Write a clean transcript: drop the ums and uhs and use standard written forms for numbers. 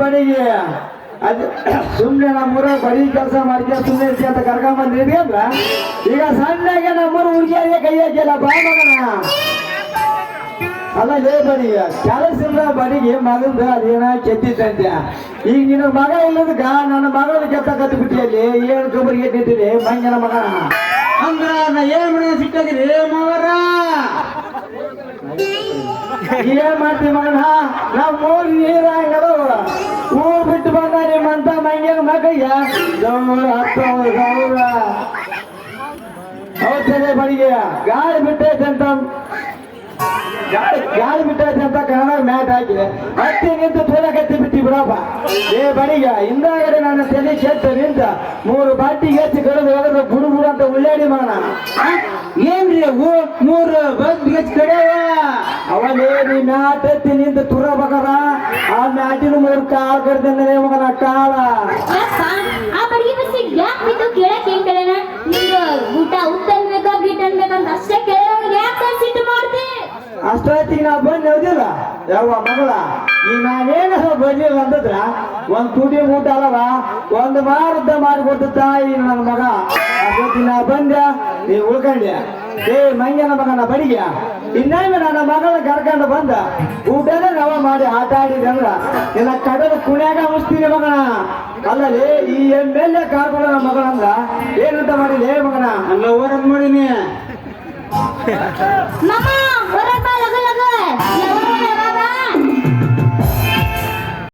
ಬಣಿಗೆ ಅದು ಸುಮ್ಮನೆ ನಮ್ಮೂರ ಬರೀ ಕೆಲಸ ಮಾಡ್ತೀಯ ಸುಮ್ಮನೆ ಇರ್ತೀಯ ಅಂತ ಕರ್ಕೊಂಬಂದಿದ್ವಿ ಅಂದ್ರ ಈಗ ಸಣ್ಣಗೆ ನಮ್ಮೂರು ಹುಡುಗಿಯರಿಗೆ ಕೈ ಹಾಕಿಲ್ಲ ಬಾ ಮಗನ ಅಲ್ಲ ಲೇ ಬಣಿಗೆ ಕೆಲಸ ಇಲ್ಲ ಬಣಿಗೆ ಮಗಂದು ಅದೇನ ಕೆತ್ತಿದ್ದಂತೆ ಈಗ ನಿನ್ನ ಮಗ ಇಲ್ಲದಕ್ಕ ನನ್ನ ಮಗಳನ್ನ ಕೆತ್ತ ಕತ್ತು ಬಿಟ್ಟಿಯಲ್ಲಿ ಏನು ಗೊಬ್ಬರಿಗೆ ನಿಂತಿದೆ ಮಂಗನ ಮಗನ ಅಂದ್ರ ನಾ ಏನ್ ಮನೆ ಸಿಕ್ಕಿದ್ರಿ ಮವರ ಏನ್ ಮಾಡ್ತೀವಿ ಮಗನ ನಾವ್ ಮೂರು ನೀರಾಗದು ಊರ್ ಬಿಟ್ಟು ಬಂದ ನಿಮ್ಮಂತ ಮಂಗ್ಯನ ಮಗಯ್ಯ ಹೌದೇ ಬಳಿಗೆ ಗಾಳಿ ಬಿಟ್ಟೈತೆ ಅಂತ ಗಾಳಿ ಬಿಟ್ಟೈತೆ ಅಂತ ಕನ್ನಡ ಮ್ಯಾಟ್ ಹಾಕಿದೆ ಹತ್ತಿ ನಿಂತು ತೋಲ ಕತ್ತಿ ಬಿಟ್ಟಿ ಬಿಡಪ್ಪ ಏ ಬಳಿಗ ಹಿಂದಾಗಡೆ ನನ್ನ ತಲೆ ಕೆತ್ತ ನಿಂತ 3 ಬಾಟಿಗೆ ಹೆಚ್ಚು ಕಳೆದು ಹೋದ್ರೆ ಬುಡು ಬುಡು ಅಂತ ಉಳ್ಳಾಡಿ ಮಗನ ಏನ್ರಿ 3 ಬಸ್ ಕಡೆ ಅವನೇ ನೀ ಮ್ಯಾಟ್ ಎತ್ತಿ ನಿಂತು ತುರ ಬಗದ ಆ ಮ್ಯಾಟಿನ 3 ಕಾಲ್ ಕಡ್ದಂದ್ರೆ ಮಗನ ಕಾಲ ಆ ಬಡಿಗೆ ಬಸ್ಸಿ ಯಾಕೆ ಬಿದ್ದು ಕೇಳಕ್ ಏನ್ ಕೇಳೋಣ ನಿಂದು ಊಟ ಉತ್ತನ್ ಬೇಕಾ ಗೀಟ್ ಅನ್ಬೇಕಂತ ಅಷ್ಟೇ ಕೇಳೋಣ ಯಾಕೆ ಸಿಟ್ಟು ಮಾಡ್ತಿ ಅಷ್ಟೊತ್ತಿಗೆ ನಾ ಬಂದು ಹೋದಿಲ್ಲ ಯಾವ ಮಗಳ ಈ ನಾನೇನ ಬರ್ಲಿಲ್ಲ ಅಂತಂದ್ರ ಒಂದ್ ತುಟಿ ಊಟ ಅಲ್ಲವ ಒಂದು ಮಾರುದ್ದ ಮಾಡಿಕೊಡ್ತ ತಾಯಿ ನನ್ನ ಮಗ ಅಷ್ಟೊತ್ತಿಗೆ ನಾ ಬಂದ್ಯ ನೀವ್ ಉಳ್ಕೊಂಡ್ಯ ಏ ಮಂಗನ ಮಗನ ಬಡಿಗೆ ಇನ್ನೊಮ್ಮೆ ನನ್ನ ಮಗಳ ಕರ್ಕೊಂಡು ಬಂದ ಊಟನೇ ರವ ಮಾಡಿ ಆಟ ಆಡಿದಂದ್ರ ನಿನ್ನ ಕಡದ ಕುಣ್ಯಾಗ ಮುಸ್ತೀನಿ ಮಗನ ಅಲ್ಲಲ್ಲಿ ಈ ಎಮ್ಮೆಲ್ಲೆ ಕರ್ಕೊಂಡು ನನ್ನ ಮಗಳಂದ್ರ ಏನಂತ ಮಾಡಿದೆ ಮಗನ ಅಲ್ಲ ಓರದ್ ಮಾಡಿನಿ ಮಾಮ ಹೊರ ಬಾ ಲಗ ಲಗ